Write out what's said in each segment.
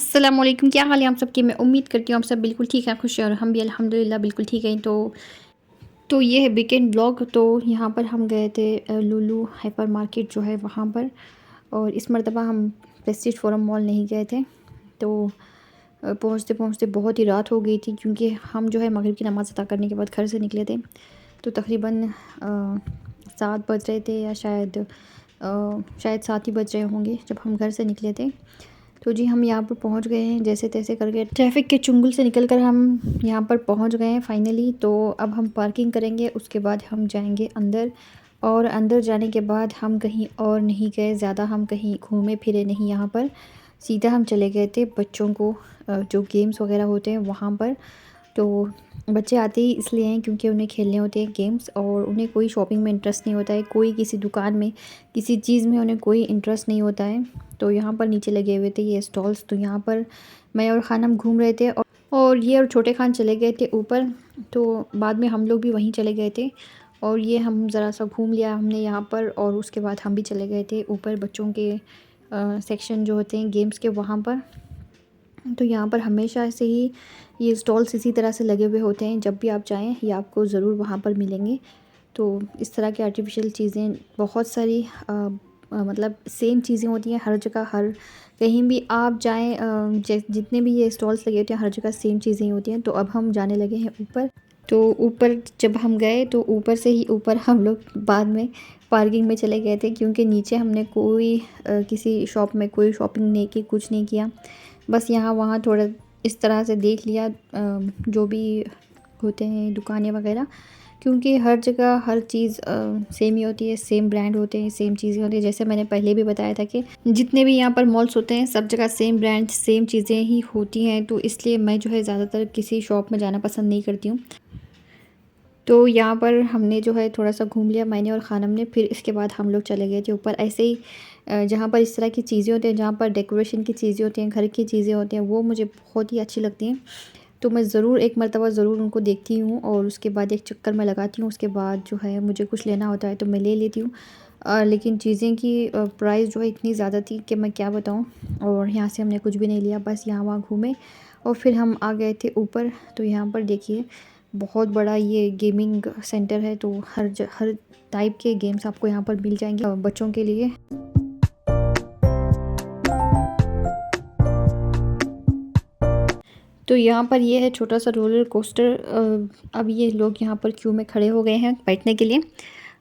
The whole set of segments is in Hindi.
अस्सलामुअलैकुम, क्या हाल है आप सबके। मैं उम्मीद करती हूँ आप सब बिल्कुल ठीक हैं, खुश हैं और हम भी अल्हम्दुलिल्लाह बिल्कुल ठीक हैं। तो ये है वीकेंड ब्लॉग। तो यहाँ पर हम गए थे लुलु हाइपर मार्केट जो है वहाँ पर। और इस मरतबा हम प्रेस्टीज फोरम मॉल नहीं गए थे। तो पहुँचते पहुँचते बहुत ही रात हो गई थी, क्योंकि हम जो है मगरिब की नमाज़ अता करने के बाद घर से निकले थे। तो तकरीबन 7 बज रहे थे, या शायद 7 ही बज रहे होंगे जब हम घर से निकले थे। तो जी हम यहाँ पर पहुँच गए हैं, जैसे तैसे करके ट्रैफिक के चुंगल से निकल कर हम यहाँ पर पहुँच गए हैं फाइनली। तो अब हम पार्किंग करेंगे, उसके बाद हम जाएंगे अंदर। और अंदर जाने के बाद हम कहीं और नहीं गए ज़्यादा, हम कहीं घूमे फिरे नहीं यहाँ पर। सीधा हम चले गए थे बच्चों को जो गेम्स वगैरह होते हैं वहाँ पर। तो बच्चे आते ही इसलिए हैं क्योंकि उन्हें खेलने होते हैं गेम्स, और उन्हें कोई शॉपिंग में इंटरेस्ट नहीं होता है, कोई किसी दुकान में किसी चीज़ में उन्हें कोई इंटरेस्ट नहीं होता है। तो यहाँ पर नीचे लगे हुए थे ये स्टॉल्स। तो यहाँ पर मैं और खानम घूम रहे थे, और ये और छोटे खान चले गए थे ऊपर। तो बाद में हम लोग भी वहीं चले गए थे, और ये हम ज़रा सा घूम लिया हमने यहाँ पर। और उसके बाद हम भी चले गए थे ऊपर बच्चों के सेक्शन जो होते हैं गेम्स के वहाँ पर। तो यहाँ पर हमेशा से ही ये स्टॉल्स इसी तरह से लगे हुए होते हैं, जब भी आप जाएँ ये आपको ज़रूर वहाँ पर मिलेंगे। तो इस तरह की आर्टिफिशियल चीज़ें बहुत सारी मतलब सेम चीज़ें होती हैं हर जगह, हर कहीं भी आप जाएँ, जितने भी ये स्टॉल्स लगे होते हैं हर जगह सेम चीज़ें ही होती हैं। तो अब हम जाने लगे हैं ऊपर। तो ऊपर जब हम गए तो ऊपर से ही ऊपर हम लोग बाद में पार्किंग में चले गए थे, क्योंकि नीचे हमने कोई किसी शॉप में कोई शॉपिंग नहीं की, कुछ नहीं किया। बस यहाँ वहाँ थोड़ा इस तरह से देख लिया जो भी होते हैं दुकानें वगैरह, क्योंकि हर जगह हर चीज़ सेम ही होती है, सेम ब्रांड होते हैं, सेम चीज़ें होती हैं। जैसे मैंने पहले भी बताया था कि जितने भी यहाँ पर मॉल्स होते हैं सब जगह सेम ब्रांड सेम चीज़ें ही होती हैं। तो इसलिए मैं जो है ज़्यादातर किसी शॉप में जाना पसंद नहीं करती हूँ। तो यहाँ पर हमने जो है थोड़ा सा घूम लिया मैंने और ख़ानम ने। फिर इसके बाद हम लोग चले गए थे ऊपर। ऐसे ही जहाँ पर इस तरह की चीज़ें होती हैं, जहाँ पर डेकोरेशन की चीज़ें होती हैं, घर की चीज़ें होती हैं, वो मुझे बहुत ही अच्छी लगती हैं। तो मैं ज़रूर एक मरतबा ज़रूर उनको देखती हूँ, और उसके बाद एक चक्कर मैं लगाती हूँ। उसके बाद जो है मुझे कुछ लेना होता है तो मैं ले लेती हूँ। लेकिन चीज़ें की प्राइस जो है इतनी ज़्यादा थी कि मैं क्या बताऊँ। और यहाँ से हमने कुछ भी नहीं लिया, बस यहाँ वहाँ घूमे और फिर हम आ गए थे ऊपर। तो यहाँ पर देखिए बहुत बड़ा ये गेमिंग सेंटर है। तो हर टाइप के गेम्स आपको यहाँ पर मिल जाएंगे बच्चों के लिए। तो यहाँ पर ये है छोटा सा रोलर कोस्टर। अब ये लोग यहाँ पर क्यू में खड़े हो गए हैं बैठने के लिए,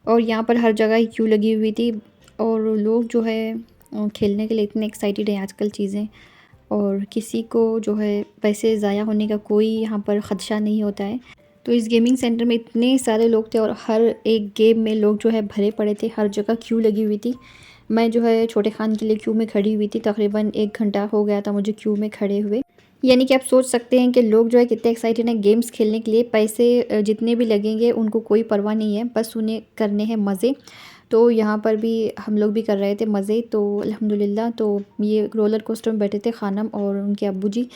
और यहाँ पर हर जगह ही क्यू लगी हुई थी। और लोग जो है खेलने के लिए इतने एक्साइटेड हैं आजकल चीज़ें, और किसी को जो है पैसे ज़ाया होने का कोई यहाँ पर ख़दशा नहीं होता है। तो इस गेमिंग सेंटर में इतने सारे लोग थे, और हर एक गेम में लोग जो है भरे पड़े थे, हर जगह क्यू लगी हुई थी। मैं जो है छोटे खान के लिए क्यू में खड़ी हुई थी, तकरीबन 1 घंटा हो गया था मुझे क्यू में खड़े हुए। यानी कि आप सोच सकते हैं कि लोग जो है कितने एक्साइटेड हैं गेम्स खेलने के लिए। पैसे जितने भी लगेंगे उनको कोई परवाह नहीं है, बस उन्हें करने हैं मज़े। तो यहाँ पर भी हम लोग भी कर रहे थे मज़े। तो अल्हम्दुलिल्लाह तो ये रोलर कोस्टर में बैठे थे खानम और उनके अब्बू जी।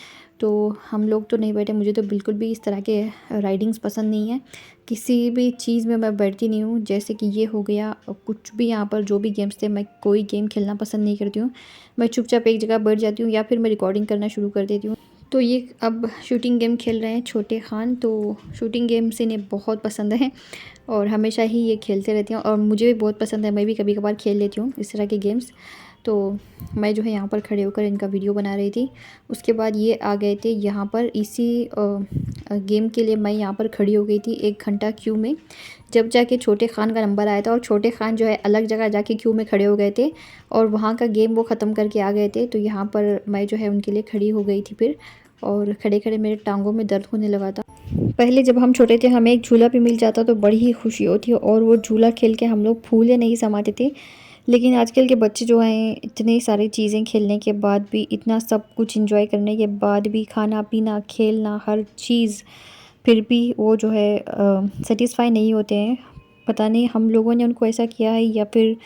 तो हम लोग तो नहीं बैठे, मुझे तो बिल्कुल भी इस तरह के राइडिंग्स पसंद नहीं है। किसी भी चीज़ में मैं बैठती नहीं हूँ, जैसे कि ये हो गया कुछ भी यहाँ पर जो भी गेम्स थे, मैं कोई गेम खेलना पसंद नहीं करती हूँ। मैं चुपचाप एक जगह बैठ जाती हूँ, या फिर मैं रिकॉर्डिंग करना शुरू कर देती हूँ। तो ये अब शूटिंग गेम खेल रहे हैं छोटे खान। तो शूटिंग गेम से इन्हें बहुत पसंद है, और हमेशा ही ये खेलते रहते हैं, और मुझे भी बहुत पसंद है, मैं भी कभी कभार खेल लेती हूँ इस तरह के गेम्स। तो मैं जो है यहाँ पर खड़े होकर इनका वीडियो बना रही थी। उसके बाद ये आ गए थे यहाँ पर इसी गेम के लिए। मैं यहाँ पर खड़ी हो गई थी 1 घंटा क्यू में, जब जाके छोटे खान का नंबर आया था। और छोटे खान जो है अलग जगह जाके क्यू में खड़े हो गए थे, और वहाँ का गेम वो ख़त्म करके आ गए थे। तो यहाँ पर मैं जो है उनके लिए खड़ी हो गई थी फिर, और खड़े खड़े मेरे टांगों में दर्द होने लगा था। पहले जब हम छोटे थे हमें एक झूला भी मिल जाता तो बड़ी ही खुशी होती, और वो झूला खेल के हम लोग फूले नहीं समाते थे। लेकिन आजकल के बच्चे जो हैं इतनी सारी चीज़ें खेलने के बाद भी, इतना सब कुछ एंजॉय करने के बाद भी, खाना पीना खेलना हर चीज़, फिर भी वो जो है सेटिस्फाई नहीं होते हैं। पता नहीं हम लोगों ने उनको ऐसा किया है, या फिर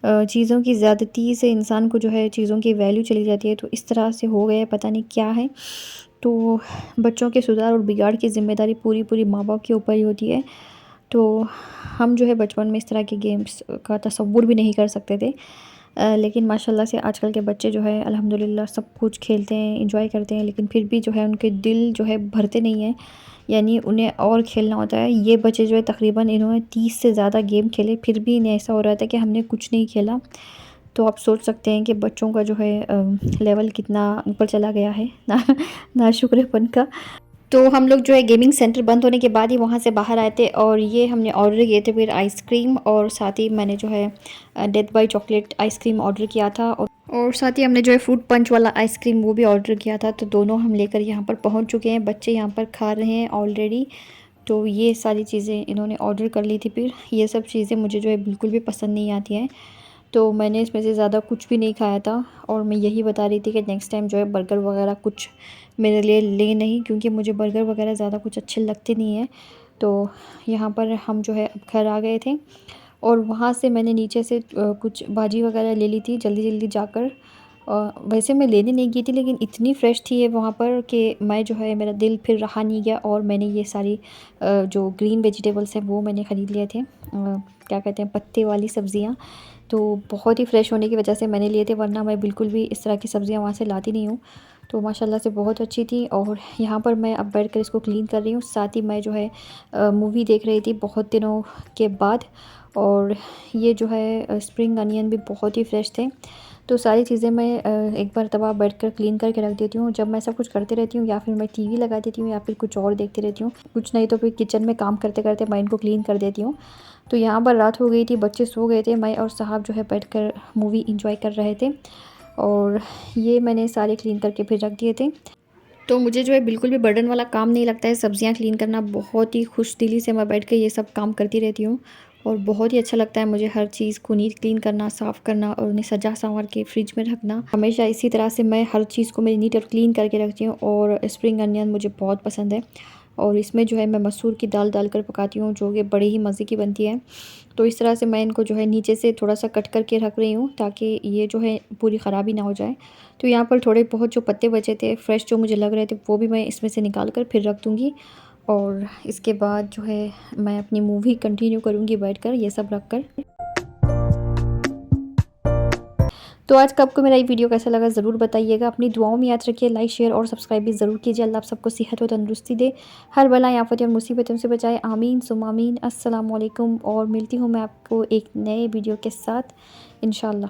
चीज़ों की ज़्यादती से इंसान को जो है चीज़ों की वैल्यू चली जाती है। तो इस तरह से हो गया है, पता नहीं क्या है। तो बच्चों के सुधार और बिगाड़ की ज़िम्मेदारी पूरी पूरी माँ बाप के ऊपर ही होती है। तो हम जो है बचपन में इस तरह के गेम्स का तसव्वुर भी नहीं कर सकते थे। लेकिन माशाल्लाह से आजकल के बच्चे जो है अल्हम्दुलिल्लाह सब कुछ खेलते हैं, एंजॉय करते हैं, लेकिन फिर भी जो है उनके दिल जो है भरते नहीं हैं, यानी उन्हें और खेलना होता है। ये बच्चे जो है तकरीबन इन्होंने 30 से ज़्यादा गेम खेले, फिर भी इन्हें ऐसा हो रहा था कि हमने कुछ नहीं खेला। तो आप सोच सकते हैं कि बच्चों का जो है लेवल कितना ऊपर चला गया है ना नाशुक्रपन का। तो हम लोग जो है गेमिंग सेंटर बंद होने के बाद ही वहाँ से बाहर आए थे, और ये हमने ऑर्डर किए थे फिर आइसक्रीम, और साथ ही मैंने जो है death by chocolate ice cream order किया था, और साथ ही हमने जो है फ्रूट पंच वाला आइसक्रीम वो भी ऑर्डर किया था। तो दोनों हम लेकर यहाँ पर पहुँच चुके हैं, बच्चे यहाँ पर खा रहे हैं ऑलरेडी। तो ये सारी चीज़ें इन्होंने ऑर्डर कर ली थी। फिर ये सब चीज़ें मुझे जो है बिल्कुल भी पसंद नहीं आती हैं, तो मैंने इसमें से ज़्यादा कुछ भी नहीं खाया था, और मैं यही बता रही थी कि नेक्स्ट टाइम जो है बर्गर वगैरह कुछ मेरे लिए ले नहीं, क्योंकि मुझे बर्गर वगैरह ज़्यादा कुछ अच्छे लगते नहीं हैं। तो यहाँ पर हम जो है अब घर आ गए थे, और वहाँ से मैंने नीचे से कुछ भाजी वगैरह ले ली थी जल्दी जल्दी जाकर। वैसे मैं लेने नहीं गई थी, लेकिन इतनी फ़्रेश थी ये वहाँ पर कि मैं जो है मेरा दिल फिर रहा नहीं गया, और मैंने ये सारी जो ग्रीन वेजिटेबल्स हैं वो मैंने ख़रीद लिए थे, क्या कहते हैं, पत्ते वाली सब्ज़ियाँ। तो बहुत ही फ़्रेश होने की वजह से मैंने लिए थे, वरना मैं बिल्कुल भी इस तरह की सब्ज़ियाँ वहाँ से लाती नहीं हूँ। तो माशाल्लाह से बहुत अच्छी थी, और यहाँ पर मैं अब बैठ कर इसको क्लीन कर रही हूँ। साथ ही मैं जो है मूवी देख रही थी बहुत दिनों के बाद, और ये जो है स्प्रिंग अनियन भी बहुत ही फ़्रेश थे। तो सारी चीज़ें मैं एक बार तब बैठ कर क्लीन करके रख देती हूँ। जब मैं सब कुछ करते रहती हूँ, या फिर मैं टीवी लगा देती हूँ, या फिर कुछ और देखती रहती हूँ, कुछ नहीं तो फिर किचन में काम करते करते मैं इनको क्लीन कर देती हूँ। तो यहाँ पर रात हो गई थी, बच्चे सो गए थे, मैं और साहब जो है बैठकर मूवी एंजॉय कर रहे थे, और ये मैंने सारे क्लीन करके फिर रख दिए थे। तो मुझे जो है बिल्कुल भी बर्डन वाला काम नहीं लगता है सब्ज़ियाँ क्लीन करना, बहुत ही खुश दिली से मैं बैठ के ये सब काम करती रहती हूँ, और बहुत ही अच्छा लगता है मुझे हर चीज़ को नीट क्लीन करना, साफ़ करना, और उन्हें सजा संवार के फ्रिज में रखना। हमेशा इसी तरह से मैं हर चीज़ को मेरी नीट और क्लीन करके रखती हूँ, और स्प्रिंग अनियन मुझे बहुत पसंद है, और इसमें जो है मैं मसूर की दाल डालकर पकाती हूँ, जो कि बड़े ही मज़े की बनती है। तो इस तरह से मैं इनको जो है नीचे से थोड़ा सा कट करके रख रही हूँ, ताकि ये जो है पूरी ख़राबी ना हो जाए। तो यहाँ पर थोड़े बहुत जो पत्ते बचे थे फ्रेश जो मुझे लग रहे थे, वो भी मैं इसमें से निकाल कर फिर रख दूँगी, और इसके बाद जो है मैं अपनी मूवी कंटिन्यू करूँगी बैठकर ये सब रख कर। तो आज का आपको मेरा ये वीडियो कैसा लगा ज़रूर बताइएगा। अपनी दुआओं में याद रखिए, लाइक शेयर और सब्सक्राइब भी ज़रूर कीजिए। अल्लाह आप सबको सेहत और तंदुरुस्ती दे, हर बला आफत और मुसीबतों से बचाए, आमीन सुम्मा आमीन। अस्सलाम वालेकुम, और मिलती हूँ मैं आपको एक नए वीडियो के साथ इंशाल्लाह।